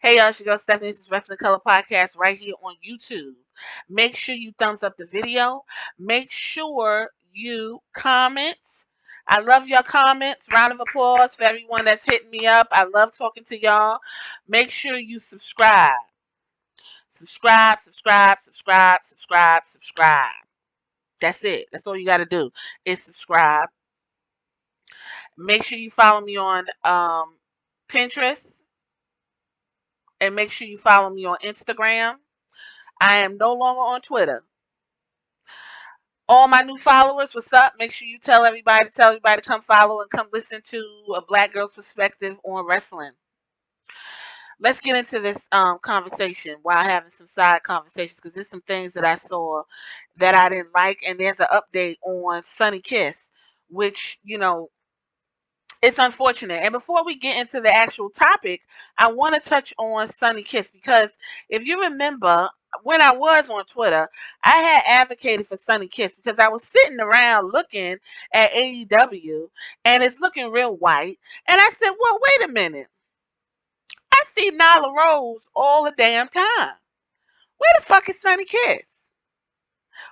Hey y'all, it's your girl Stephanie. This is Wrestling Color Podcast right here on YouTube. Make sure you thumbs up the video. Make sure you comment. I love your comments. Round of applause for everyone that's hitting me up. I love talking to y'all. Make sure you subscribe. Subscribe. That's it. That's all you got to do is subscribe. Make sure you follow me on Pinterest. And make sure you follow me on Instagram. I am no longer on Twitter. All my new followers, what's up? Make sure you tell everybody to come follow and come listen to a black girl's perspective on wrestling. Let's get into this conversation while having some side conversations because there's some things that I saw that I didn't like, and there's an update on Sunny Kiss, which it's unfortunate. And before we get into the actual topic, I want to touch on Sunny Kiss because if you remember, when I was on Twitter, I had advocated for Sunny Kiss because I was sitting around looking at AEW and it's looking real white. And I said, well, wait a minute. I see Nyla Rose all the damn time. Where the fuck is Sunny Kiss?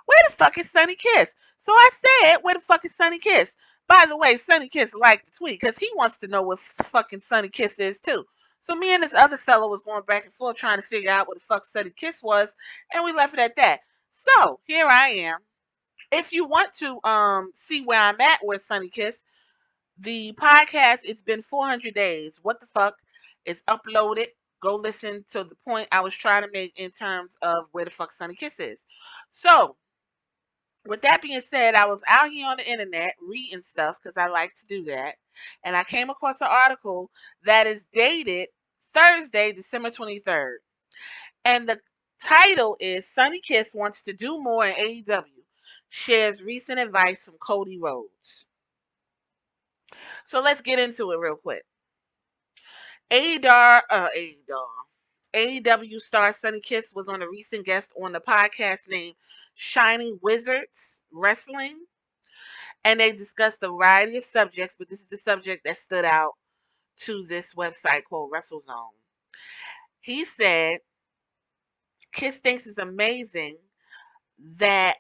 Where the fuck is Sunny Kiss? So I said, where the fuck is Sunny Kiss? By the way, Sunny Kiss liked the tweet because he wants to know what fucking Sunny Kiss is too. So me and this other fellow was going back and forth trying to figure out what the fuck Sunny Kiss was, and we left it at that. So here I am. If you want to see where I'm at with Sunny Kiss, the podcast, it's been 400 days. What the fuck? It's uploaded. Go listen to the point I was trying to make in terms of where the fuck Sunny Kiss is. So with that being said, I was out here on the internet reading stuff because I like to do that. And I came across an article that is dated Thursday, December 23rd. And the title is Sunny Kiss Wants to Do More in AEW, Shares Recent Advice from Cody Rhodes. So let's get into it real quick. AEW star Sunny Kiss was on a recent guest on the podcast named Shining Wizards Wrestling. And they discussed a variety of subjects, but this is the subject that stood out to this website called WrestleZone. He said, Kiss thinks it's amazing that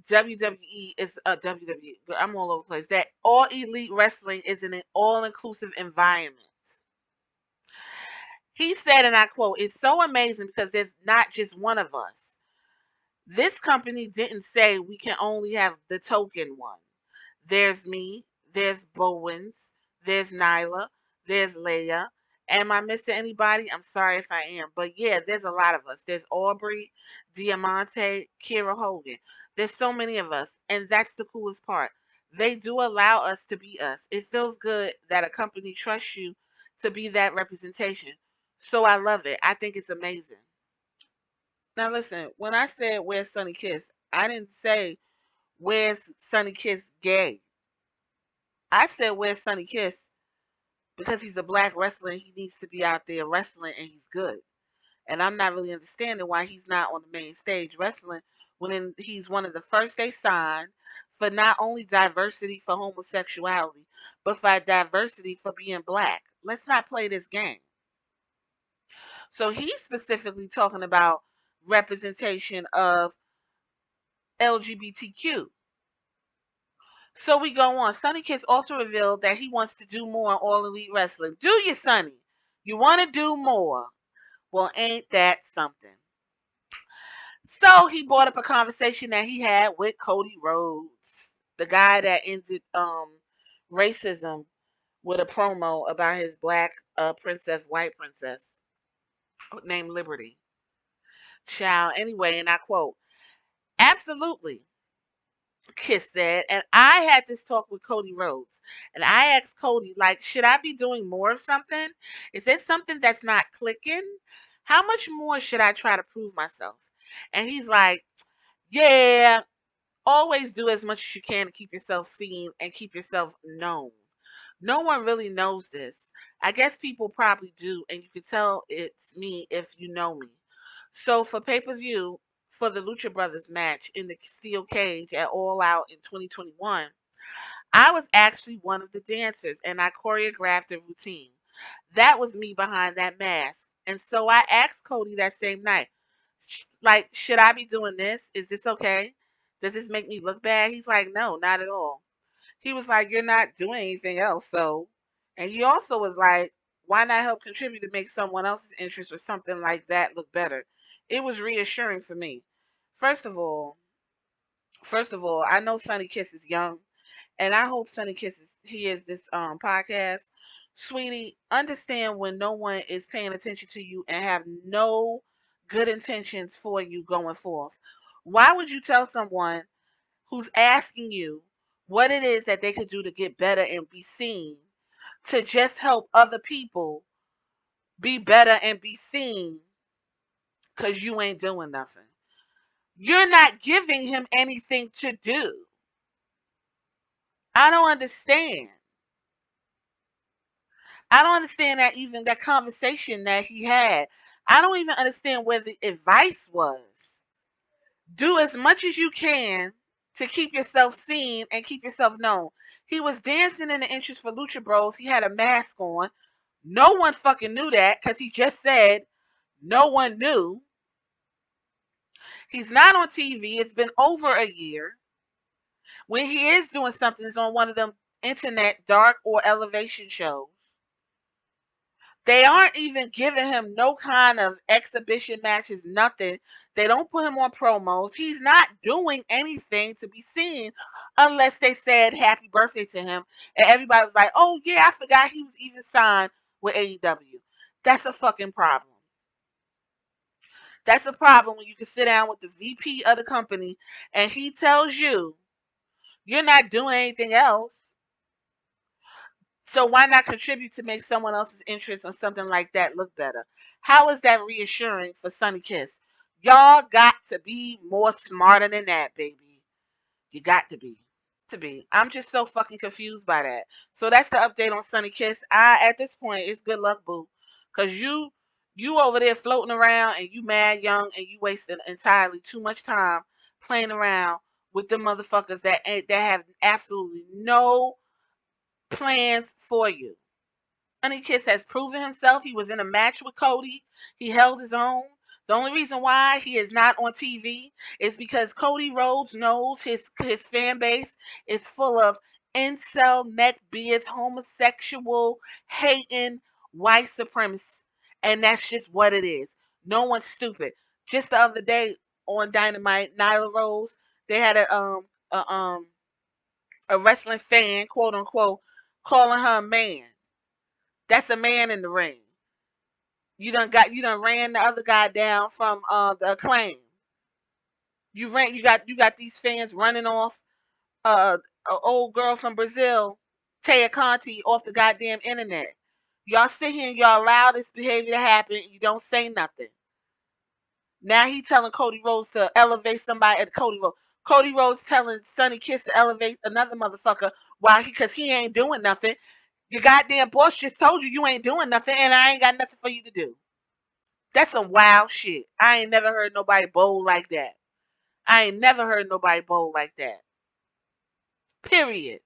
WWE is WWE. I'm all over the place. That All Elite Wrestling is an all-inclusive environment. He said, and I quote, "It's so amazing because there's not just one of us. This company didn't say we can only have the token one. There's me, there's Bowens, there's Nyla, there's Leia. Am I missing anybody? I'm sorry if I am. But yeah, there's a lot of us. There's Aubrey, Diamante, Kira Hogan. There's so many of us. And that's the coolest part. They do allow us to be us. It feels good that a company trusts you to be that representation. So I love it. I think it's amazing." Now listen, when I said where's Sunny Kiss, I didn't say where's Sunny Kiss gay. I said where's Sunny Kiss because he's a black wrestler and he needs to be out there wrestling and he's good. And I'm not really understanding why he's not on the main stage wrestling when he's one of the first they signed for not only diversity for homosexuality, but for diversity for being black. Let's not play this game. So he's specifically talking about representation of LGBTQ. So we go on. Sunny Kiss also revealed that he wants to do more in All Elite Wrestling. Do you, Sunny? You want to do more? Well, ain't that something? So he brought up a conversation that he had with Cody Rhodes, the guy that ended racism with a promo about his black princess, white princess named Liberty. Child. Anyway, and I quote, "Absolutely," Kiss said, and I had this talk with Cody Rhodes, and I asked Cody, like, should I be doing more of something? Is there something that's not clicking? How much more should I try to prove myself? And he's like, yeah, always do as much as you can to keep yourself seen and keep yourself known. No one really knows this. I guess people probably do, and you can tell it's me if you know me. So for pay-per-view, for the Lucha Brothers match in the steel cage at All Out in 2021, I was actually one of the dancers and I choreographed the routine. That was me behind that mask. And so I asked Cody that same night, like, should I be doing this? Is this okay? Does this make me look bad? He's like, no, not at all. He was like, you're not doing anything else. So, and he also was like, why not help contribute to make someone else's interest or something like that look better? It was reassuring for me. First of all, first of all, I know Sonny Kiss is young, and I hope Sonny Kiss hears this podcast. Sweetie, understand when no one is paying attention to you and have no good intentions for you going forth. Why would you tell someone who's asking you what it is that they could do to get better and be seen to just help other people be better and be seen because you ain't doing nothing? You're not giving him anything to do. I don't understand. I don't understand that even that conversation that he had. I don't even understand where the advice was. Do as much as you can to keep yourself seen and keep yourself known. He was dancing in the entrance for Lucha Bros. He had a mask on. No one fucking knew that because he just said no one knew. He's not on TV. It's been over a year. When he is doing something, it's on one of them internet dark or elevation shows. They aren't even giving him no kind of exhibition matches, nothing. They don't put him on promos. He's not doing anything to be seen unless they said happy birthday to him. And everybody was like, oh, yeah, I forgot he was even signed with AEW. That's a fucking problem. That's a problem when you can sit down with the VP of the company and he tells you you're not doing anything else. So why not contribute to make someone else's interest on something like that look better? How is that reassuring for Sonny Kiss? Y'all got to be more smarter than that, baby. You got to be. I'm just so fucking confused by that. So that's the update on Sonny Kiss. At this point, it's good luck, boo, cause you over there floating around and you mad young and you wasting entirely too much time playing around with the motherfuckers that have absolutely no plans for you. Sonny Kiss has proven himself. He was in a match with Cody. He held his own. The only reason why he is not on TV is because Cody Rhodes knows his fan base is full of incel, neckbeards, homosexual, hating, white supremacists. And that's just what it is. No one's stupid. Just the other day on Dynamite, Nyla Rose, they had a a wrestling fan, quote unquote, calling her a man. That's a man in the ring. You done ran the other guy down from the Acclaim. You got these fans running off an old girl from Brazil, Taya Conti, off the goddamn internet. Y'all sit here and y'all allow this behavior to happen. You don't say nothing. Now he telling Cody Rhodes to elevate somebody at Cody Rhodes. Cody Rhodes telling Sonny Kiss to elevate another motherfucker because he ain't doing nothing. Your goddamn boss just told you ain't doing nothing, and I ain't got nothing for you to do. That's some wild shit. I ain't never heard nobody bold like that. I ain't never heard nobody bold like that. Period.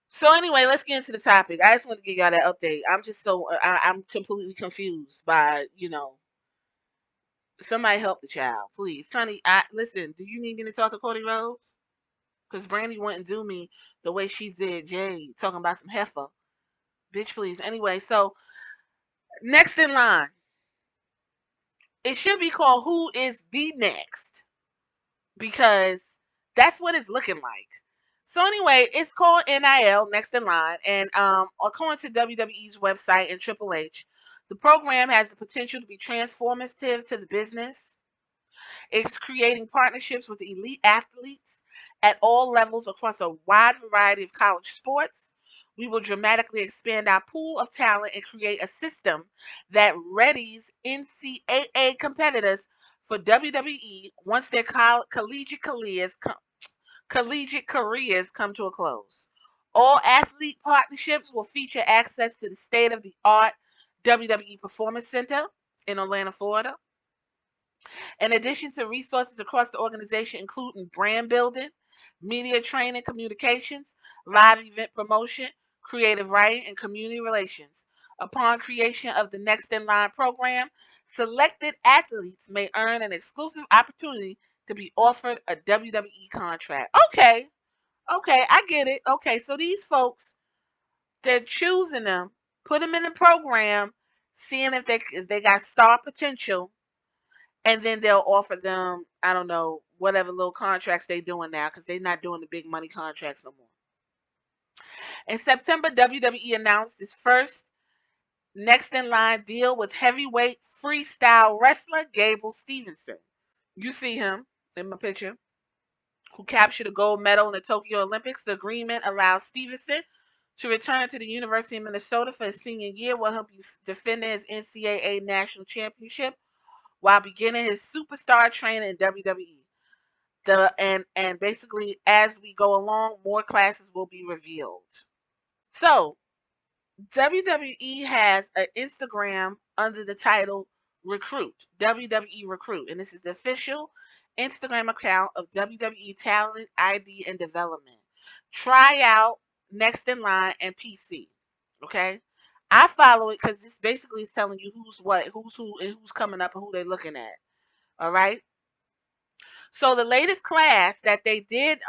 So anyway, let's get into the topic. I just want to give y'all that update. I'm just I'm completely confused by somebody help the child, please, Sonny. Listen. Do you need me to talk to Cody Rhodes? Because Brandy wouldn't do me the way she did Jade, talking about some heifer, bitch. Please. Anyway, so next in line, it should be called Who is the Next, because that's what it's looking like. So anyway, it's called NIL, Next in Line, and according to WWE's website and Triple H, the program has the potential to be transformative to the business. It's creating partnerships with elite athletes at all levels across a wide variety of college sports. We will dramatically expand our pool of talent and create a system that readies NCAA competitors for WWE once their collegiate careers come to a close. All athlete partnerships will feature access to the state-of-the-art WWE Performance Center in Orlando, Florida. In addition to resources across the organization, including brand building, media training, communications, live event promotion, creative writing, and community relations. Upon creation of the Next in Line program, selected athletes may earn an exclusive opportunity to be offered a WWE contract. Okay, I get it. Okay, so these folks, they're choosing them, put them in the program, seeing if they got star potential, and then they'll offer them, I don't know, whatever little contracts they doing now, because they're not doing the big money contracts no more. In September, WWE announced its first Next in Line deal with heavyweight freestyle wrestler Gable Stevenson. You see him in my picture, who captured a gold medal in the Tokyo Olympics. The agreement allows Stevenson to return to the University of Minnesota for his senior year, where he'll be defending his NCAA national championship while beginning his superstar training in WWE. And basically, as we go along, more classes will be revealed. So WWE has an Instagram under the title Recruit, WWE Recruit, and this is the official Instagram account of WWE Talent, ID, and Development. Try out Next in Line and PC. Okay, I follow it because this basically is telling you who's what, who's who, and who's coming up and who they're looking at. All right. So the latest class that they did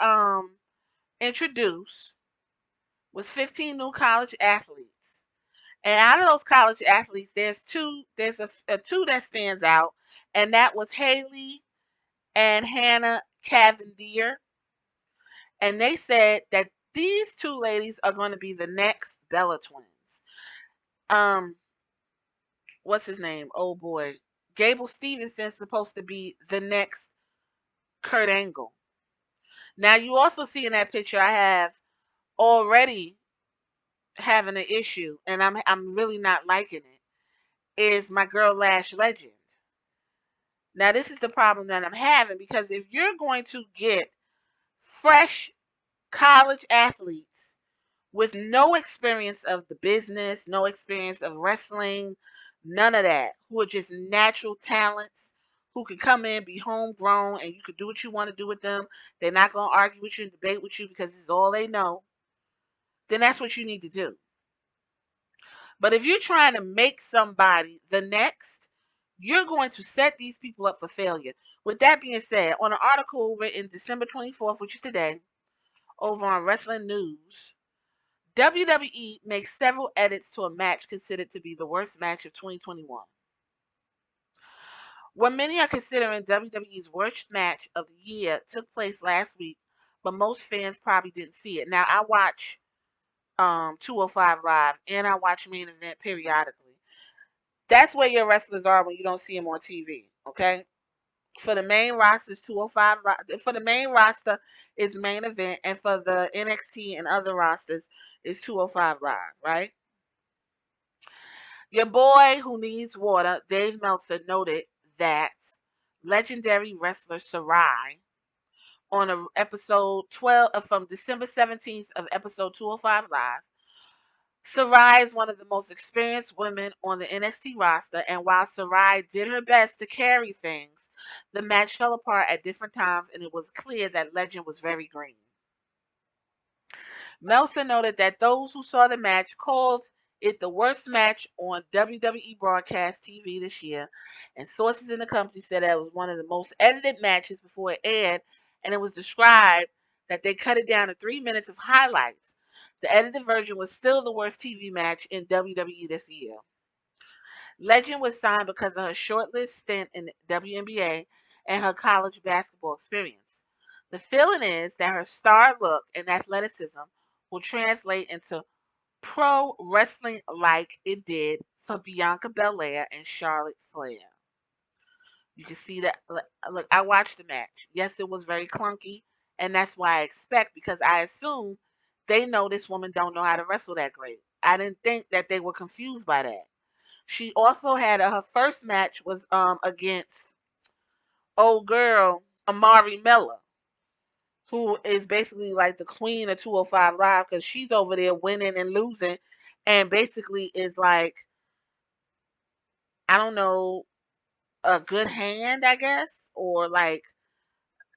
introduce was 15 new college athletes. And out of those college athletes, there's a two that stands out, and that was Haley and Hannah Cavendier. And they said that these two ladies are going to be the next Bella twins. Um, what's his name? Oh boy, Gable Stevenson's supposed to be the next Kurt Angle. Now you also see in that picture I have already having an issue, and I'm really not liking it. Is my girl Lash Legend. Now, this is the problem that I'm having, because if you're going to get fresh college athletes with no experience of the business, no experience of wrestling, none of that, who are just natural talents, who can come in, be homegrown, and you can do what you want to do with them, they're not going to argue with you and debate with you because this is all they know, then that's what you need to do. But if you're trying to make somebody the next, you're going to set these people up for failure. With that being said, on an article written December 24th, which is today, over on Wrestling News, WWE makes several edits to a match considered to be the worst match of 2021. What many are considering WWE's worst match of the year took place last week, but most fans probably didn't see it. Now, I watch 205 Live, and I watch Main Event periodically. That's where your wrestlers are when you don't see them on TV. Okay. For the main roster is 205. For the main roster is Main Event, and for the NXT and other rosters is 205 Live. Right. Your boy who needs water, Dave Meltzer, noted that legendary wrestler Sarai on episode 12 from December 17th of episode 205 Live. Sarai is one of the most experienced women on the NXT roster, and while Sarai did her best to carry things, the match fell apart at different times, and it was clear that Legend was very green. Meltzer noted that those who saw the match called it the worst match on WWE broadcast TV this year, and sources in the company said that it was one of the most edited matches before it aired, and it was described that they cut it down to 3 minutes of highlights. The edited version was still the worst TV match in WWE this year. Legend was signed because of her short-lived stint in the WNBA and her college basketball experience. The feeling is that her star look and athleticism will translate into pro wrestling like it did for Bianca Belair and Charlotte Flair. You can see that. Look, I watched the match. Yes, it was very clunky, and that's why I expect, because I assume they know this woman don't know how to wrestle that great. I didn't think that they were confused by that. She also had her first match was against old girl Amari Miller, who is basically like the queen of 205 Live, because she's over there winning and losing, and basically is like, I don't know, a good hand, I guess, or like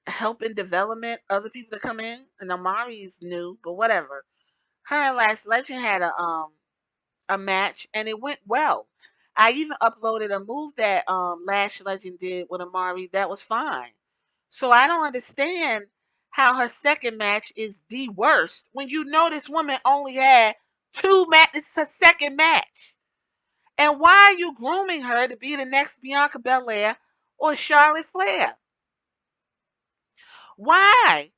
helping development other people to come in. And Amari's new, but whatever. Her and Last Legend had a match, and it went well. I even uploaded a move that Lash Legend did with Amari that was fine. So I don't understand how her second match is the worst when you know this woman only had two matches. It's her second match. And why are you grooming her to be the next Bianca Belair or Charlotte Flair? Why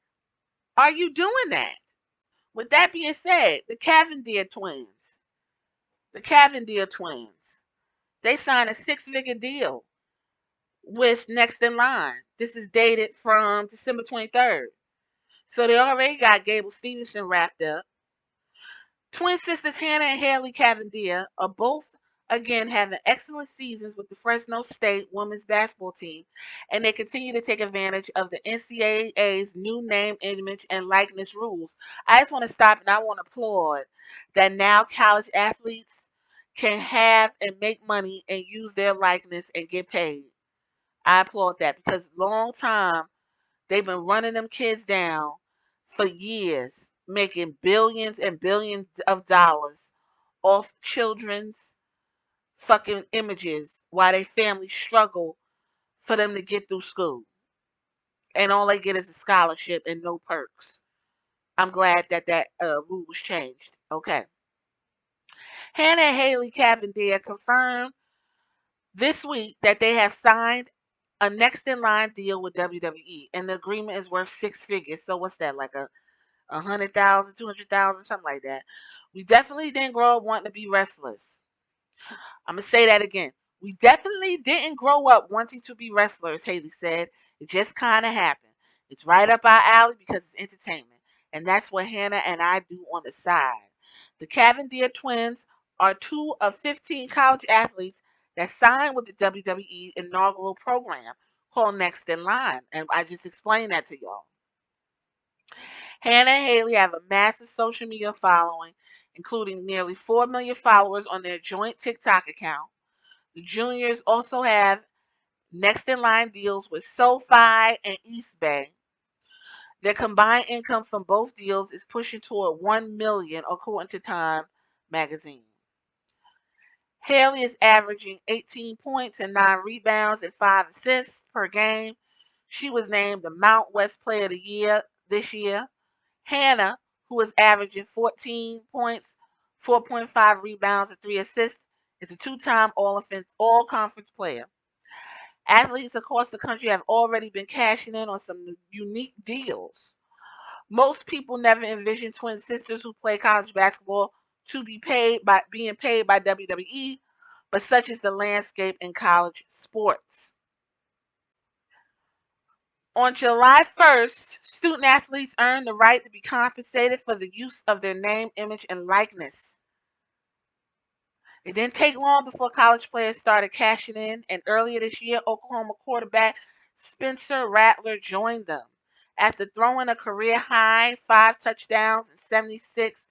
are you doing that? With that being said, the Cavendish twins, they signed a six-figure deal with Next in Line. This is dated from December 23rd. So they already got Gable Stevenson wrapped up. Twin sisters Hannah and Haley Cavendish are both again having excellent seasons with the Fresno State women's basketball team, and they continue to take advantage of the NCAA's new name, image, and likeness rules. I just want to stop and I want to applaud that now college athletes can have and make money and use their likeness and get paid. I applaud that because long time they've been running them kids down for years, making billions and billions of dollars off children's fucking images while their families struggle for them to get through school. And all they get is a scholarship and no perks. I'm glad that rule was changed. Okay. Hannah and Haley Cavendish confirmed this week that they have signed a next in line deal with WWE, and the agreement is worth six figures. So what's that, like a 100,000, 200,000, something like that. We definitely didn't grow up wanting to be wrestlers. I'm gonna say that again. We definitely didn't grow up wanting to be wrestlers, Haley said. It just kind of happened. It's right up our alley because it's entertainment. And that's what Hannah and I do on the side. The Cavendish twins are two of 15 college athletes that signed with the WWE inaugural program called Next in Line. And I just explained that to y'all. Hannah and Haley have a massive social media following, including nearly 4 million followers on their joint TikTok account. The juniors also have next in line deals with SoFi and East Bay. Their combined income from both deals is pushing toward 1 million according to Time magazine. Haley is averaging 18 points and 9 rebounds and 5 assists per game. She was named the Mount West Player of the Year this year. Hannah, who is averaging 14 points, 4.5 rebounds, and 3 assists, is a two-time all-conference player. Athletes across the country have already been cashing in on some unique deals. Most people never envisioned twin sisters who play college basketball to be being paid by WWE, but such is the landscape in college sports. On July 1st, student athletes earned the right to be compensated for the use of their name, image, and likeness. It didn't take long before college players started cashing in, and earlier this year, Oklahoma quarterback Spencer Rattler joined them. After throwing a career-high 5 touchdowns and 76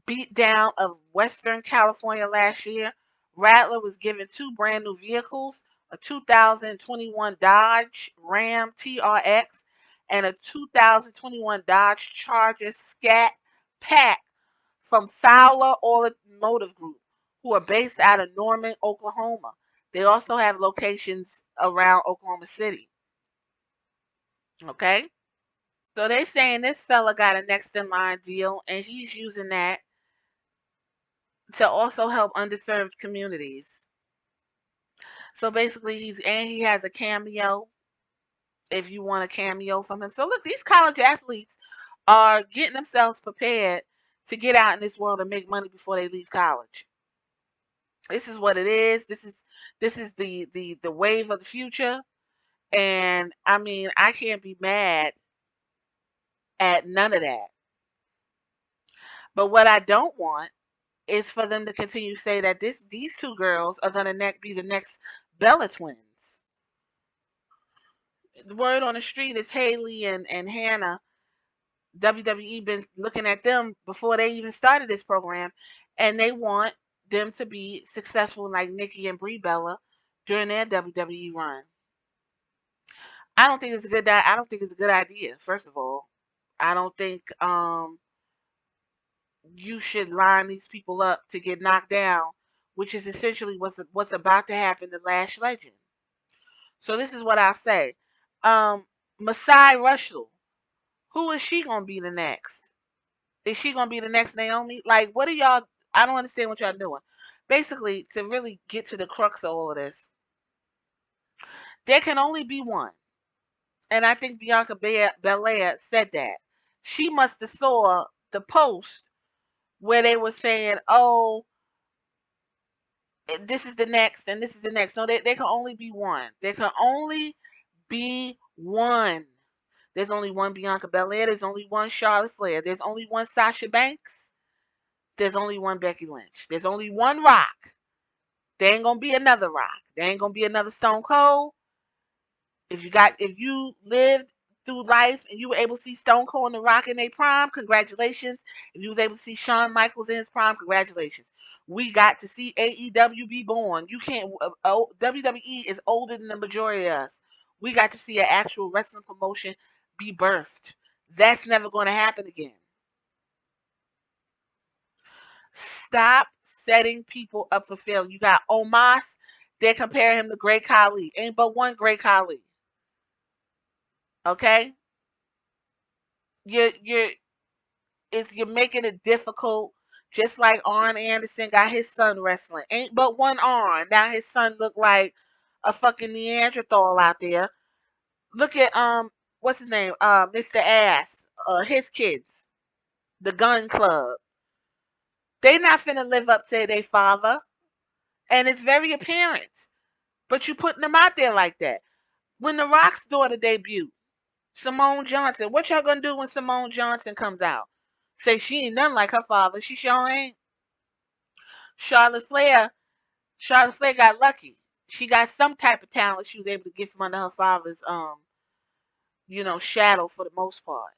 beatdown of Western California last year, Rattler was given 2 brand new vehicles, a 2021 Dodge Ram TRX and a 2021 Dodge Charger Scat Pack from Fowler Automotive Group, who are based out of Norman, Oklahoma. They also have locations around Oklahoma City. Okay? So they saying this fella got a next in line deal and he's using that to also help underserved communities. So basically he has a cameo if you want a cameo from him. So look, these college athletes are getting themselves prepared to get out in this world and make money before they leave college. This is what it is. This is the wave of the future. And I mean, I can't be mad at none of that. But what I don't want is for them to continue to say that these two girls are gonna be the next Bella twins. The word on the street is Haley and Hannah. WWE been looking at them before they even started this program, and they want them to be successful like Nikki and Brie Bella during their WWE run. I don't think it's a good. I don't think it's a good idea. First of all, I don't think you should line these people up to get knocked down, which is essentially what's about to happen to Lash Legend. So this is what I'll say. Masai Russell, who is she gonna be the next? Is she gonna be the next Naomi? Like, what are y'all? I don't understand what y'all doing. Basically, to really get to the crux of all of this, there can only be one, and I think Bianca Belair said that. She must have saw the post where they were saying, "Oh, this is the next, and this is the next." No, there can only be one. There can only be one. There's only one Bianca Belair. There's only one Charlotte Flair. There's only one Sasha Banks. There's only one Becky Lynch. There's only one Rock. There ain't gonna be another Rock. There ain't gonna be another Stone Cold. If you lived through life and you were able to see Stone Cold and The Rock in their prime, congratulations. If you was able to see Shawn Michaels in his prime, congratulations. We got to see AEW be born. You can't. WWE is older than the majority of us. We got to see an actual wrestling promotion be birthed. That's never going to happen again. Stop setting people up for failure. You got Omos. They're comparing him to Great Khali. Ain't but one Great Khali. Okay? You're you're making it difficult. Just like Arn Anderson got his son wrestling. Ain't but one Arn. Now his son look like a fucking Neanderthal out there. Look at what's his name? Mr. Ass. His kids. The Gun Club. They not finna live up to their father. And it's very apparent. But you putting them out there like that. When The Rock's daughter debuted, Simone Johnson, what y'all gonna do when Simone Johnson comes out? Say she ain't nothing like her father. She sure ain't. Charlotte Flair, Charlotte Flair got lucky. She got some type of talent she was able to get from under her father's shadow for the most part.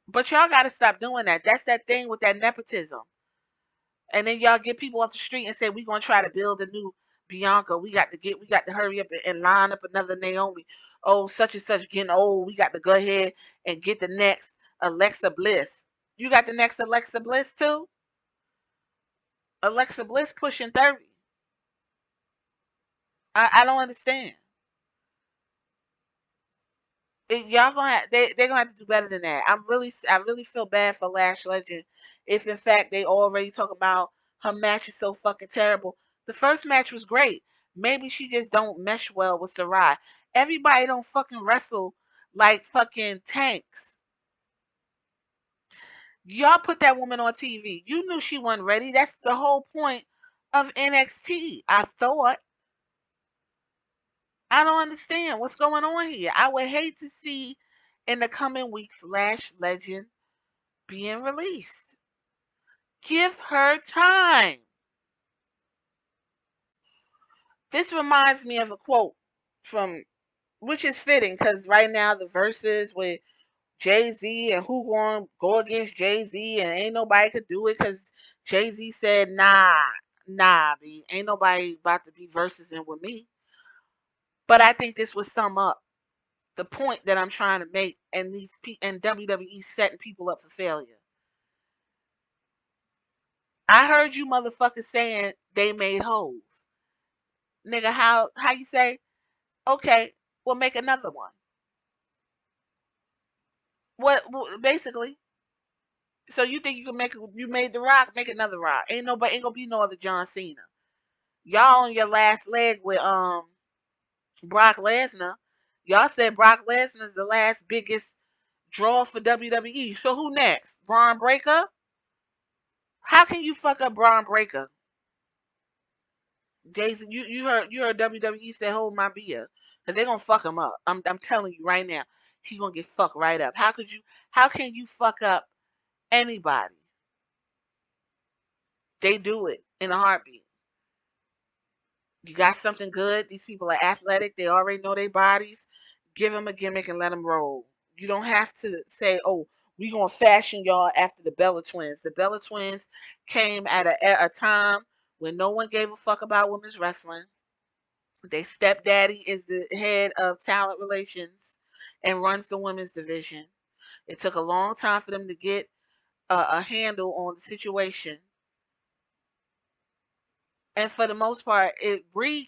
But y'all gotta stop doing that. That's that thing with that nepotism. And then y'all get people off the street and say we gonna try to build a new Bianca. We got to hurry up and line up another Naomi. Oh, such and such getting old. We got to go ahead and get the next Alexa Bliss. You got the next Alexa Bliss too? Alexa Bliss pushing 30. I don't understand. Y'all gonna they're gonna have to do better than that. I really feel bad for Lash Legend if in fact they already talk about her match is so fucking terrible. The first match was great. Maybe she just don't mesh well with Sarai. Everybody don't fucking wrestle like fucking tanks. Y'all put that woman on TV. You knew she wasn't ready. That's the whole point of NXT. I thought. I don't understand what's going on here. I would hate to see in the coming weeks Lash Legend being released. Give her time. This reminds me of a quote from, which is fitting because right now the verses with Jay-Z and who going to go against Jay-Z and ain't nobody could do it because Jay-Z said, nah, B, ain't nobody about to be verses in with me. But I think this would sum up the point that I'm trying to make and WWE setting people up for failure. I heard you motherfuckers saying they made hoes. Nigga, how you say? Okay, we'll make another one. Basically? So you think you made the Rock, make another Rock? Ain't gonna be no other John Cena. Y'all on your last leg with Brock Lesnar. Y'all said Brock Lesnar's the last biggest draw for WWE. So who next? Braun Breaker? How can you fuck up Braun Breaker? Jason, you heard WWE say hold my beer. Cause they're gonna fuck him up. I'm telling you right now. He gonna get fucked right up. How can you fuck up anybody? They do it in a heartbeat. You got something good. These people are athletic. They already know their bodies. Give them a gimmick and let them roll. You don't have to say, "Oh, we gonna fashion y'all after the Bella Twins." The Bella Twins came at a time when no one gave a fuck about women's wrestling. Their stepdaddy is the head of talent relations and runs the women's division. It took a long time for them to get a handle on the situation. And for the most part, Brie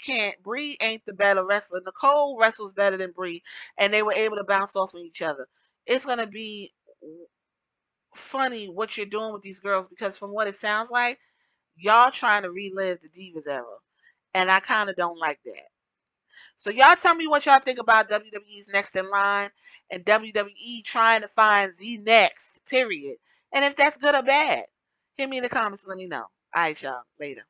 ain't the better wrestler. Nicole wrestles better than Brie, and they were able to bounce off of each other. It's gonna be funny what you're doing with these girls because from what it sounds like, y'all trying to relive the Divas era, and I kind of don't like that. So y'all tell me what y'all think about WWE's next in line and WWE trying to find the next period, and if that's good or bad. Hit me in the comments and let me know. All right, y'all. Later.